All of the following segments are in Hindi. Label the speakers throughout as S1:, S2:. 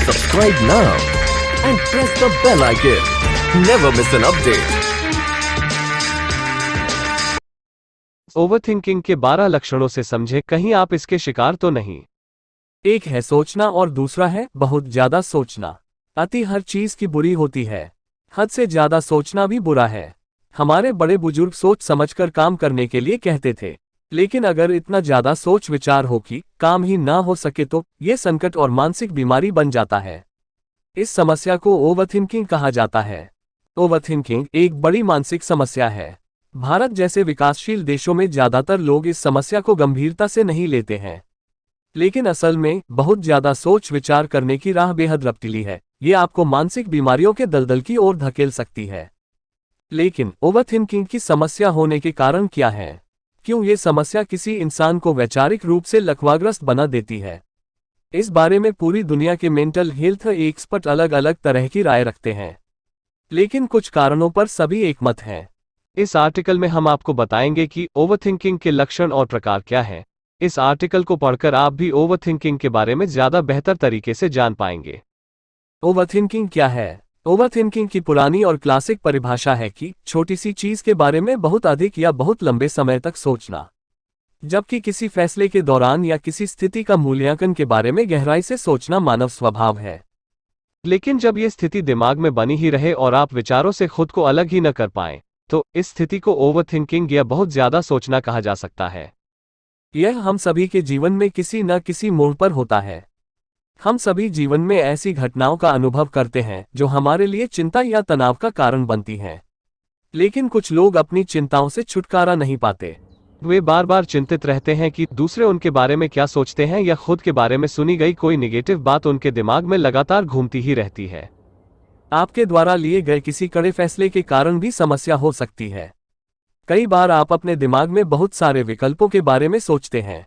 S1: Subscribe now and press the bell icon. Never miss an update.
S2: Overthinking के 12 लक्षणों से समझे कहीं आप इसके शिकार तो नहीं।
S3: एक है सोचना और दूसरा है बहुत ज्यादा सोचना। अति हर चीज की बुरी होती है। हद से ज्यादा सोचना भी बुरा है। हमारे बड़े बुजुर्ग सोच समझकर काम करने के लिए कहते थे, लेकिन अगर इतना ज्यादा सोच विचार हो कि काम ही ना हो सके तो ये संकट और मानसिक बीमारी बन जाता है। इस समस्या को ओवरथिंकिंग कहा जाता है। ओवरथिंकिंग एक बड़ी मानसिक समस्या है। भारत जैसे विकासशील देशों में ज्यादातर लोग इस समस्या को गंभीरता से नहीं लेते हैं, लेकिन असल में बहुत ज्यादा सोच विचार करने की राह बेहद रफ्तीली है। ये आपको मानसिक बीमारियों के दलदल की ओर धकेल सकती है। लेकिन ओवरथिंकिंग की समस्या होने के कारण क्या है? क्यों ये समस्या किसी इंसान को वैचारिक रूप से लकवाग्रस्त बना देती है? इस बारे में पूरी दुनिया के मेंटल हेल्थ एक्सपर्ट अलग अलग तरह की राय रखते हैं, लेकिन कुछ कारणों पर सभी एकमत हैं।
S2: इस आर्टिकल में हम आपको बताएंगे कि ओवरथिंकिंग के लक्षण और प्रकार क्या हैं। इस आर्टिकल को पढ़कर आप भी ओवरथिंकिंग के बारे में ज्यादा बेहतर तरीके से जान पाएंगे।
S3: ओवरथिंकिंग क्या है? ओवरथिंकिंग की पुरानी और क्लासिक परिभाषा है कि छोटी सी चीज के बारे में बहुत अधिक या बहुत लंबे समय तक सोचना, जबकि किसी फैसले के दौरान या किसी स्थिति का मूल्यांकन के बारे में गहराई से सोचना मानव स्वभाव है।
S2: लेकिन जब ये स्थिति दिमाग में बनी ही रहे और आप विचारों से खुद को अलग ही न कर पाएं, तो इस स्थिति को ओवरथिंकिंग या बहुत ज्यादा सोचना कहा जा सकता है।
S3: यह हम सभी के जीवन में किसी न किसी मोड़ पर होता है। हम सभी जीवन में ऐसी घटनाओं का अनुभव करते हैं जो हमारे लिए चिंता या तनाव का कारण बनती हैं। लेकिन कुछ लोग अपनी चिंताओं से छुटकारा नहीं पाते।
S2: वे बार बार चिंतित रहते हैं कि दूसरे उनके बारे में क्या सोचते हैं, या खुद के बारे में सुनी गई कोई निगेटिव बात उनके दिमाग में लगातार घूमती ही रहती है।
S3: आपके द्वारा लिए गए किसी कड़े फैसले के कारण भी समस्या हो सकती है। कई बार आप अपने दिमाग में बहुत सारे विकल्पों के बारे में सोचते हैं,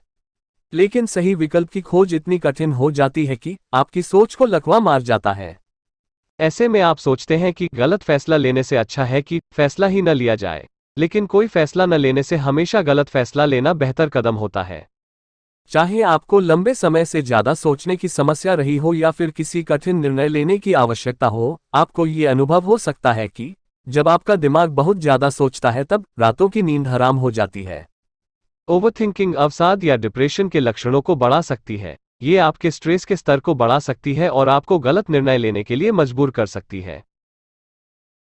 S3: लेकिन सही विकल्प की खोज इतनी कठिन हो जाती है कि आपकी सोच को लकवा मार जाता है।
S2: ऐसे में आप सोचते हैं कि गलत फैसला लेने से अच्छा है कि फैसला ही न लिया जाए, लेकिन कोई फैसला न लेने से हमेशा गलत फैसला लेना बेहतर कदम होता है।
S3: चाहे आपको लंबे समय से ज्यादा सोचने की समस्या रही हो या फिर किसी कठिन निर्णय लेने की आवश्यकता हो, आपको ये अनुभव हो सकता है कि जब आपका दिमाग बहुत ज्यादा सोचता है तब रातों की नींद हराम हो जाती है।
S2: ओवरथिंकिंग अवसाद या डिप्रेशन के लक्षणों को बढ़ा सकती है। ये आपके स्ट्रेस के स्तर को बढ़ा सकती है और आपको गलत निर्णय लेने के लिए मजबूर कर सकती है।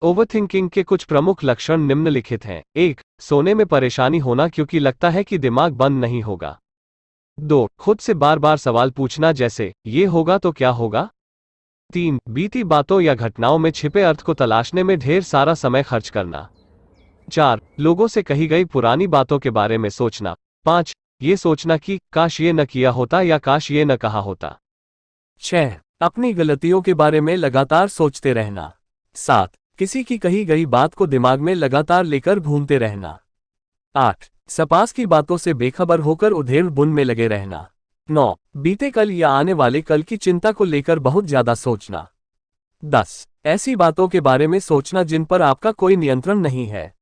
S2: ओवरथिंकिंग के कुछ प्रमुख लक्षण निम्नलिखित हैं। 1. सोने में परेशानी होना क्योंकि लगता है कि दिमाग बंद नहीं होगा। 2. खुद से बार बार सवाल पूछना, जैसे ये होगा तो क्या होगा। 3. बीती बातों या घटनाओं में छिपे अर्थ को तलाशने में ढेर सारा समय खर्च करना। 4. लोगों से कही गई पुरानी बातों के बारे में सोचना। 5. ये सोचना कि काश ये न किया होता या काश ये न कहा होता।
S3: 6. अपनी गलतियों के बारे में लगातार सोचते रहना। 7. किसी की कही गई बात को दिमाग में लगातार लेकर घूमते रहना। 8. सपास की बातों से बेखबर होकर उधेड़ बुन में लगे रहना। 9. बीते कल या आने वाले कल की चिंता को लेकर बहुत ज्यादा सोचना। 10. ऐसी बातों के बारे में सोचना जिन पर आपका कोई नियंत्रण नहीं है।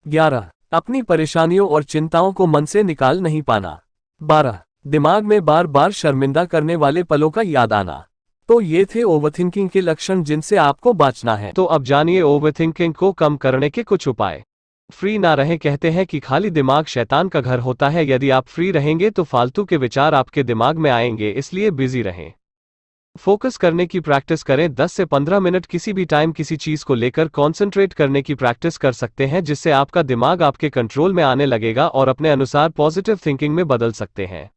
S3: 11. अपनी परेशानियों और चिंताओं को मन से निकाल नहीं पाना। 12. दिमाग में बार बार शर्मिंदा करने वाले पलों का याद आना। तो ये थे ओवरथिंकिंग के लक्षण जिनसे आपको बचना है।
S2: तो अब जानिए ओवरथिंकिंग को कम करने के कुछ उपाय। फ्री ना रहें। कहते हैं कि खाली दिमाग शैतान का घर होता है। यदि आप फ्री रहेंगे तो फालतू के विचार आपके दिमाग में आएंगे, इसलिए बिजी रहें। फोकस करने की प्रैक्टिस करें। 10 से 15 मिनट किसी भी टाइम किसी चीज को लेकर कॉन्सेंट्रेट करने की प्रैक्टिस कर सकते हैं, जिससे आपका दिमाग आपके कंट्रोल में आने लगेगा और अपने अनुसार पॉजिटिव थिंकिंग में बदल सकते हैं।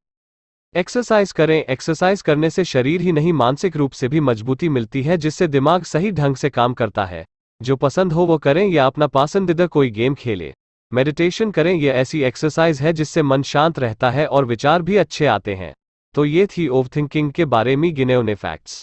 S2: एक्सरसाइज करें। एक्सरसाइज करने से शरीर ही नहीं मानसिक रूप से भी मजबूती मिलती है, जिससे दिमाग सही ढंग से काम करता है। जो पसंद हो वो करें या अपना पसंदीदा कोई गेम खेलें। मेडिटेशन करें। यह ऐसी एक्सरसाइज है जिससे मन शांत रहता है और विचार भी अच्छे आते हैं। तो ये थी ओवरथिंकिंग के बारे में गिने चुने फैक्ट्स।